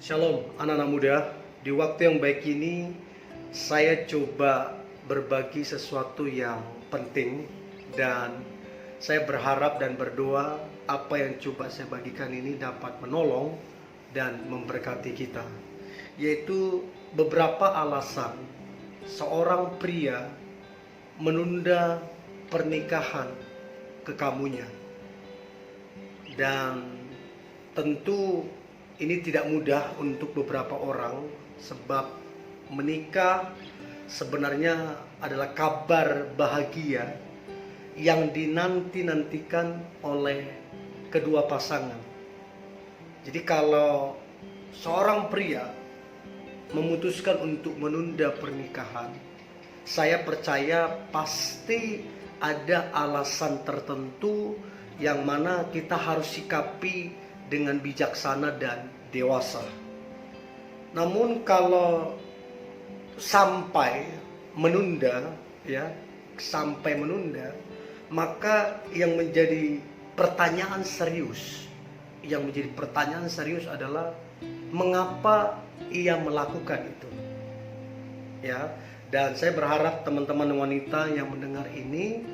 Shalom anak-anak muda. Di waktu yang baik ini saya coba berbagi sesuatu yang penting, dan saya berharap dan berdoa apa yang coba saya bagikan ini dapat menolong dan memberkati kita. Yaitu beberapa alasan seorang pria menunda pernikahan kekamunya. Dan tentu ini tidak mudah untuk beberapa orang, sebab menikah sebenarnya adalah kabar bahagia yang dinanti-nantikan oleh kedua pasangan. Jadi kalau seorang pria memutuskan untuk menunda pernikahan, saya percaya pasti ada alasan tertentu yang mana kita harus sikapi dengan bijaksana dan dewasa. Namun kalau sampai menunda, maka yang menjadi pertanyaan serius adalah mengapa ia melakukan itu. Dan saya berharap teman-teman wanita yang mendengar ini,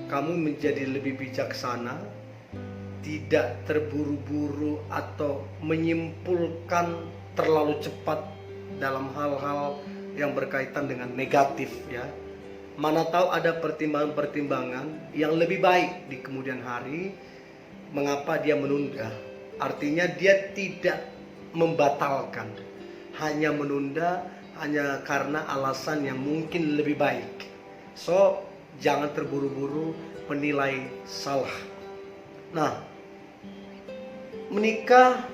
kamu menjadi lebih bijaksana, tidak terburu-buru atau menyimpulkan terlalu cepat dalam hal-hal yang berkaitan dengan negatif. Mana tahu ada pertimbangan-pertimbangan yang lebih baik di kemudian hari mengapa dia menunda. Artinya dia tidak membatalkan, hanya menunda hanya karena alasan yang mungkin lebih baik. So, jangan terburu-buru menilai salah. Nah, menikah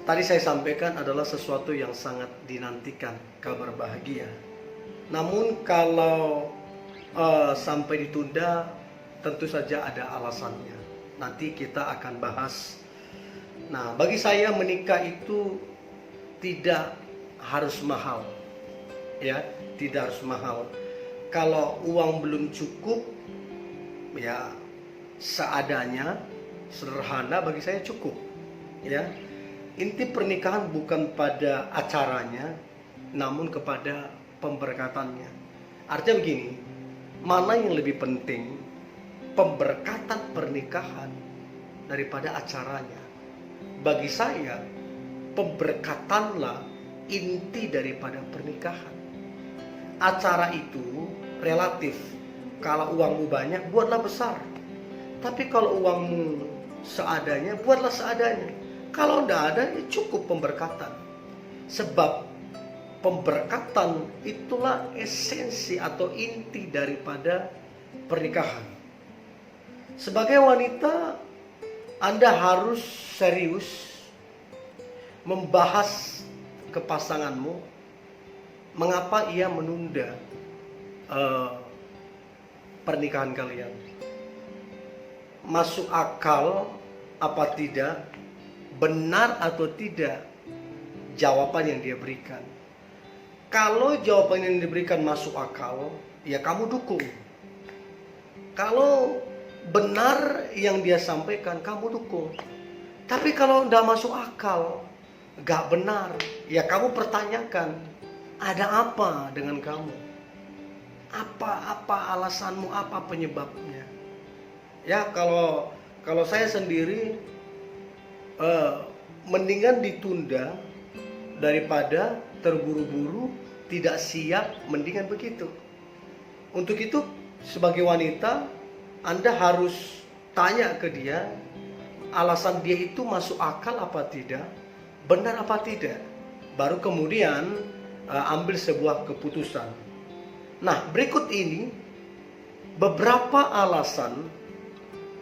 tadi saya sampaikan adalah sesuatu yang sangat dinantikan, kabar bahagia. Namun kalau sampai ditunda, tentu saja ada alasannya. Nanti kita akan bahas. Nah, bagi saya menikah itu tidak harus mahal, tidak harus mahal. Kalau uang belum cukup, seadanya, sederhana, bagi saya cukup. Inti pernikahan bukan pada acaranya, namun kepada pemberkatannya. Artinya begini, mana yang lebih penting, pemberkatan pernikahan daripada acaranya? Bagi saya, pemberkatanlah inti daripada pernikahan. Acara itu relatif. Kalau uangmu banyak, buatlah besar. Tapi kalau uangmu seadanya, buatlah seadanya. Kalau tidak ada, ya cukup pemberkatan. Sebab pemberkatan itulah esensi atau inti daripada pernikahan. Sebagai wanita, Anda harus serius membahas ke pasanganmu mengapa ia menunda pernikahan kalian. Masuk akal apa tidak, benar atau tidak jawaban yang dia berikan. Kalau jawaban yang diberikan masuk akal, ya kamu dukung. Kalau benar yang dia sampaikan, kamu dukung. Tapi kalau tidak masuk akal, gak benar, ya kamu pertanyakan, ada apa dengan kamu? Apa alasanmu, apa penyebabnya? Kalau saya sendiri mendingan ditunda daripada terburu-buru, tidak siap, mendingan begitu. Untuk itu sebagai wanita, Anda harus tanya ke dia, alasan dia itu masuk akal apa tidak, benar apa tidak, baru kemudian ambil sebuah keputusan. Nah, berikut ini beberapa alasan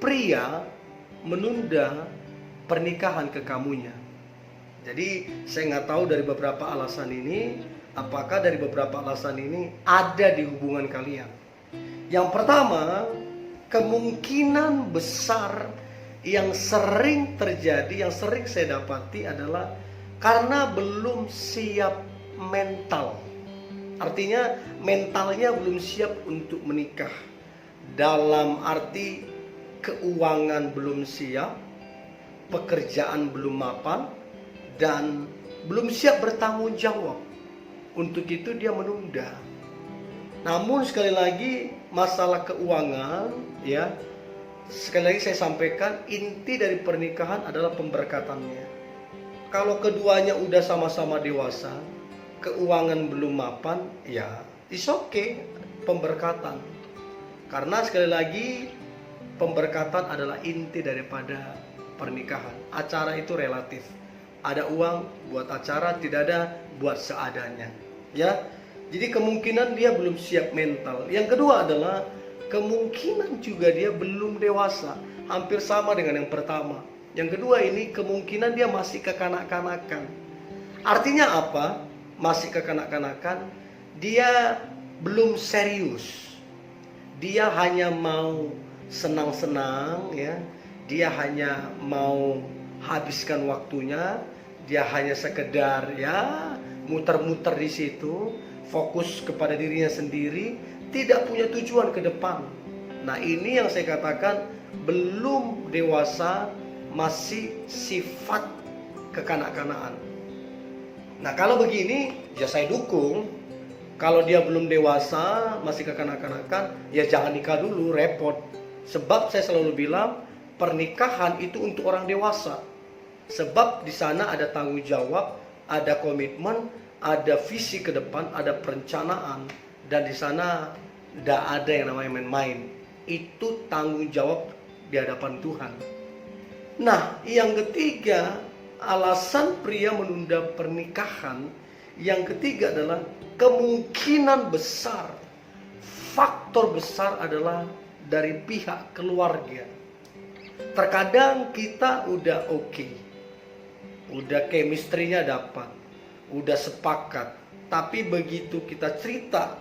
pria menunda pernikahan kekamunya. Jadi saya nggak tahu dari beberapa alasan ini, apakah dari beberapa alasan ini ada di hubungan kalian. Yang pertama, kemungkinan besar yang sering terjadi, yang sering saya dapati adalah karena belum siap mental. Artinya mentalnya belum siap untuk menikah. Dalam arti keuangan belum siap, pekerjaan belum mapan, dan belum siap bertanggung jawab. Untuk itu dia menunda. Namun sekali lagi masalah keuangan, ya, sekali lagi saya sampaikan, inti dari pernikahan adalah pemberkatannya. Kalau keduanya udah sama-sama dewasa, keuangan belum mapan, ya it's okay, pemberkatan. Karena sekali lagi pemberkatan adalah inti daripada pernikahan. Acara itu relatif. Ada uang buat acara, tidak ada buat seadanya. Ya. Jadi kemungkinan dia belum siap mental. Yang kedua adalah kemungkinan juga dia belum dewasa. Hampir sama dengan yang pertama. Yang kedua ini kemungkinan dia masih kekanak-kanakan. Artinya apa? Masih kekanak-kanakan. Dia belum serius. Dia hanya mau senang-senang, ya. Dia hanya mau habiskan waktunya. Dia hanya sekedar ya muter-muter di situ, fokus kepada dirinya sendiri, tidak punya tujuan ke depan. Nah, ini yang saya katakan belum dewasa, masih sifat kekanak-kanakan. Nah, kalau begini ya saya dukung. Kalau dia belum dewasa, masih kekanak-kanakan, ya jangan nikah dulu, repot. Sebab saya selalu bilang, pernikahan itu untuk orang dewasa. Sebab di sana ada tanggung jawab, ada komitmen, ada visi ke depan, ada perencanaan. Dan di sana tidak ada yang namanya main-main. Itu tanggung jawab di hadapan Tuhan. Nah, yang ketiga, alasan pria menunda pernikahan, yang ketiga adalah kemungkinan besar, faktor besar adalah dari pihak keluarga. Terkadang kita udah oke, udah chemistry-nya dapat, udah sepakat, tapi begitu kita cerita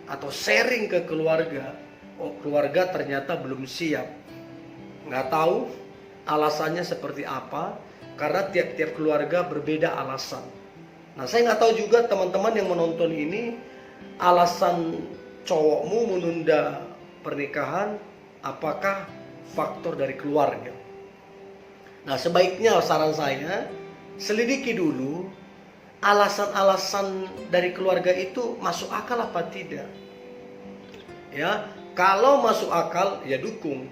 atau sharing ke keluarga, oh keluarga ternyata belum siap. Nggak tahu alasannya seperti apa, karena tiap-tiap keluarga berbeda alasan. Nah, saya nggak tahu juga teman-teman yang menonton ini, alasan cowokmu menunda pernikahan, apakah faktor dari keluarga? Nah, sebaiknya saran saya, selidiki dulu alasan-alasan dari keluarga itu masuk akal apa tidak. Ya, kalau masuk akal, ya dukung.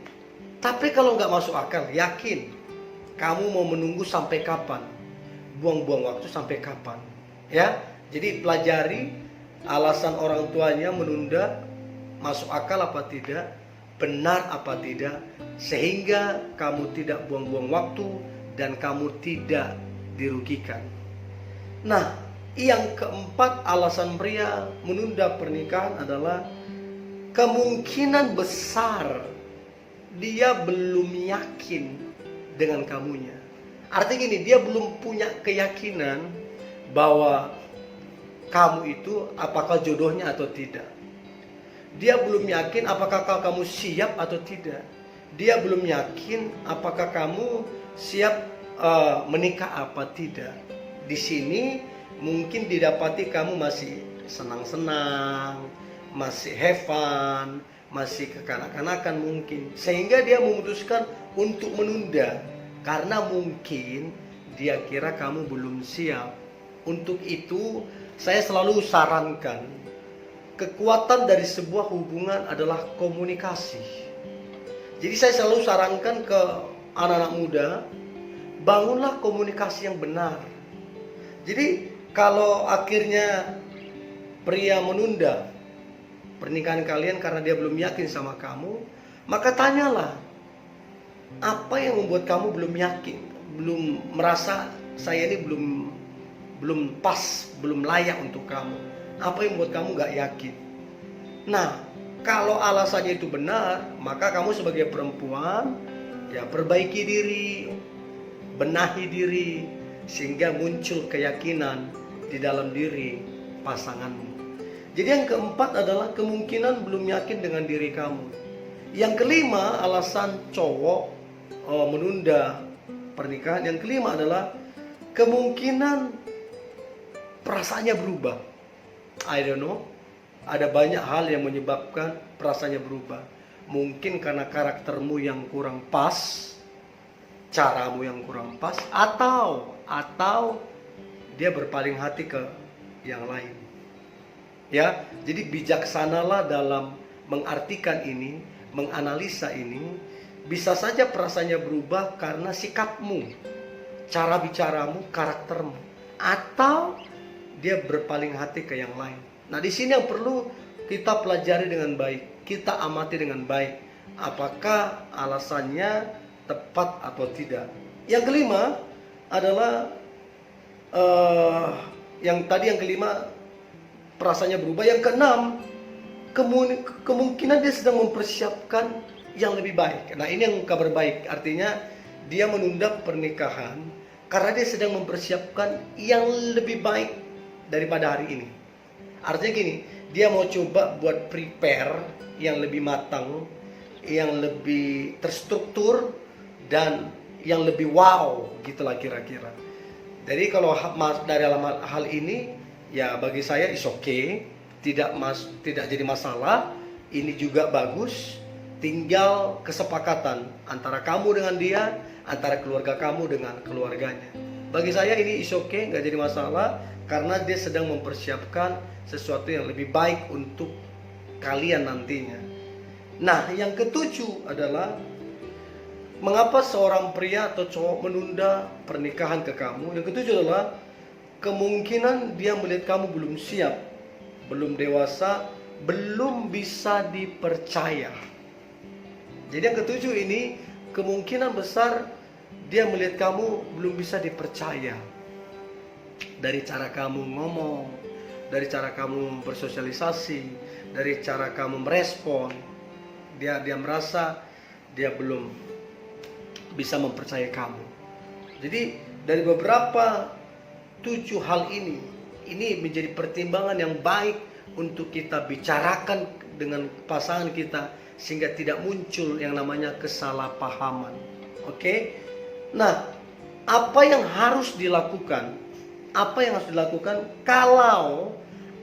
Tapi kalau nggak masuk akal, yakin. Kamu mau menunggu sampai kapan? Buang-buang waktu sampai kapan? Ya, jadi pelajari alasan orang tuanya menunda, masuk akal apa tidak, benar apa tidak, sehingga kamu tidak buang-buang waktu dan kamu tidak dirugikan. Nah, yang keempat alasan pria menunda pernikahan adalah kemungkinan besar dia belum yakin dengan kamunya. Artinya gini, dia belum punya keyakinan bahwa kamu itu apakah jodohnya atau tidak. Dia belum yakin apakah kamu siap atau tidak. Dia belum yakin apakah kamu siap menikah apa tidak. Di sini mungkin didapati kamu masih senang-senang, masih have fun, masih kekanak-kanakan mungkin. Sehingga dia memutuskan untuk menunda karena mungkin dia kira kamu belum siap. Untuk itu saya selalu sarankan, kekuatan dari sebuah hubungan adalah komunikasi. Jadi saya selalu sarankan ke anak-anak muda, bangunlah komunikasi yang benar. Jadi kalau akhirnya pria menunda pernikahan kalian karena dia belum yakin sama kamu, maka tanyalah, apa yang membuat kamu belum yakin, belum merasa saya ini belum pas, belum layak untuk kamu. Apa yang membuat kamu gak yakin? Nah, kalau alasannya itu benar, maka kamu sebagai perempuan, ya perbaiki diri, benahi diri, sehingga muncul keyakinan di dalam diri pasanganmu. Jadi yang keempat adalah kemungkinan belum yakin dengan diri kamu. Yang kelima, alasan cowok menunda pernikahan. Yang kelima adalah kemungkinan perasaannya berubah. I don't know. Ada banyak hal yang menyebabkan perasaannya berubah. Mungkin karena karaktermu yang kurang pas, caramu yang kurang pas, atau dia berpaling hati ke yang lain. Ya, jadi bijaksanalah dalam mengartikan ini, menganalisa ini. Bisa saja perasaannya berubah karena sikapmu, cara bicaramu, karaktermu, atau dia berpaling hati ke yang lain. Nah, di sini yang perlu kita pelajari dengan baik, kita amati dengan baik, apakah alasannya tepat atau tidak. Yang kelima adalah yang kelima perasaannya berubah. Yang keenam, kemungkinan dia sedang mempersiapkan yang lebih baik. Nah, ini yang kabar baik, artinya dia menunda pernikahan karena dia sedang mempersiapkan yang lebih baik daripada hari ini. Artinya gini, dia mau coba buat prepare yang lebih matang, yang lebih terstruktur, dan yang lebih wow, gitulah kira-kira. Jadi kalau dari hal ini, ya bagi saya is okay, tidak jadi masalah. Ini juga bagus. Tinggal kesepakatan antara kamu dengan dia, antara keluarga kamu dengan keluarganya. Bagi saya ini is okay, nggak jadi masalah, karena dia sedang mempersiapkan sesuatu yang lebih baik untuk kalian nantinya. Nah, yang ketujuh adalah mengapa seorang pria atau cowok menunda pernikahan ke kamu. Yang ketujuh adalah kemungkinan dia melihat kamu belum siap, belum dewasa, belum bisa dipercaya. Jadi yang ketujuh ini kemungkinan besar dia melihat kamu belum bisa dipercaya. Dari cara kamu ngomong, dari cara kamu bersosialisasi, dari cara kamu merespon, dia merasa dia belum bisa mempercayai kamu. Jadi dari beberapa 7 hal ini menjadi pertimbangan yang baik untuk kita bicarakan dengan pasangan kita, sehingga tidak muncul yang namanya kesalahpahaman. Oke? Nah, apa yang harus dilakukan? Apa yang harus dilakukan kalau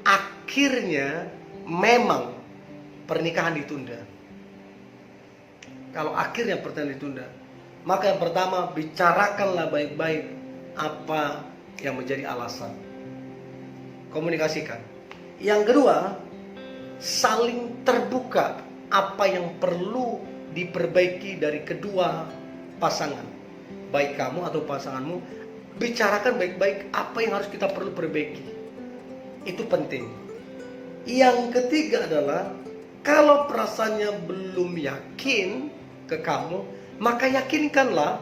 akhirnya memang pernikahan ditunda? Kalau akhirnya pernikahan ditunda, maka yang pertama, bicarakanlah baik-baik apa yang menjadi alasan. Komunikasikan. Yang kedua, saling terbuka apa yang perlu diperbaiki dari kedua pasangan. Baik kamu atau pasanganmu, bicarakan baik-baik apa yang harus kita perlu perbaiki. Itu penting. Yang ketiga adalah, kalau perasaannya belum yakin ke kamu, maka yakinkanlah,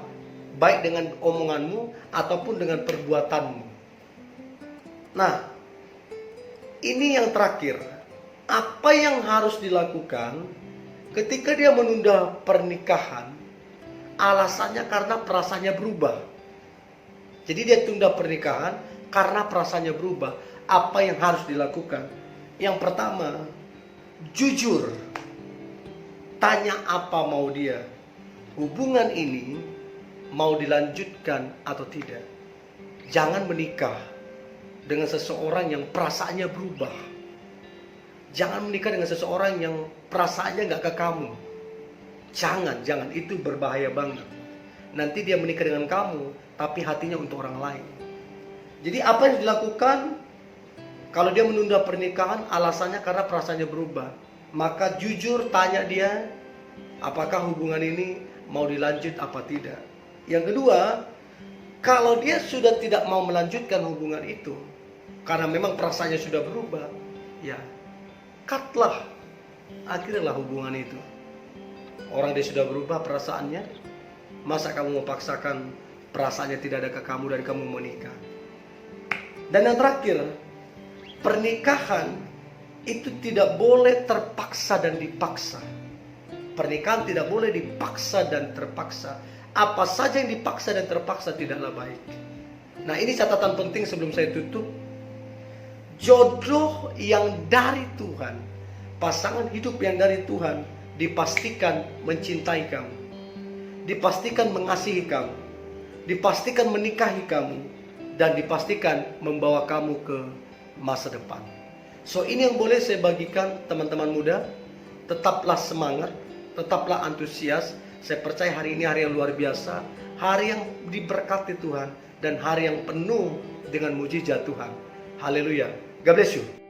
baik dengan omonganmu ataupun dengan perbuatanmu. Nah, ini yang terakhir. Apa yang harus dilakukan ketika dia menunda pernikahan? Alasannya karena perasaannya berubah. Jadi dia tunda pernikahan karena perasaannya berubah. Apa yang harus dilakukan? Yang pertama, jujur. Tanya apa mau dia. Hubungan ini mau dilanjutkan atau tidak. Jangan menikah dengan seseorang yang perasaannya berubah. Jangan menikah dengan seseorang yang perasaannya nggak ke kamu. Jangan, itu berbahaya banget. Nanti dia menikah dengan kamu, tapi hatinya untuk orang lain. Jadi apa yang dilakukan kalau dia menunda pernikahan, alasannya karena perasaannya berubah. Maka jujur tanya dia, apakah hubungan ini mau dilanjut apa tidak. Yang kedua, kalau dia sudah tidak mau melanjutkan hubungan itu, karena memang perasaannya sudah berubah, ya cutlah, akhirnya hubungan itu. Orang dia sudah berubah perasaannya, masa kamu mau paksakan perasaannya tidak ada ke kamu dan kamu menikah. Dan yang terakhir, pernikahan itu tidak boleh terpaksa dan dipaksa. Pernikahan tidak boleh dipaksa dan terpaksa. Apa saja yang dipaksa dan terpaksa tidaklah baik. Nah, ini catatan penting sebelum saya tutup. Jodoh yang dari Tuhan, pasangan hidup yang dari Tuhan, dipastikan mencintai kamu, dipastikan mengasihi kamu, dipastikan menikahi kamu, dan dipastikan membawa kamu ke masa depan. So, ini yang boleh saya bagikan teman-teman muda. Tetaplah semangat, tetaplah antusias. Saya percaya hari ini hari yang luar biasa, hari yang diberkati Tuhan, dan hari yang penuh dengan mujizat Tuhan. Haleluya. God bless you.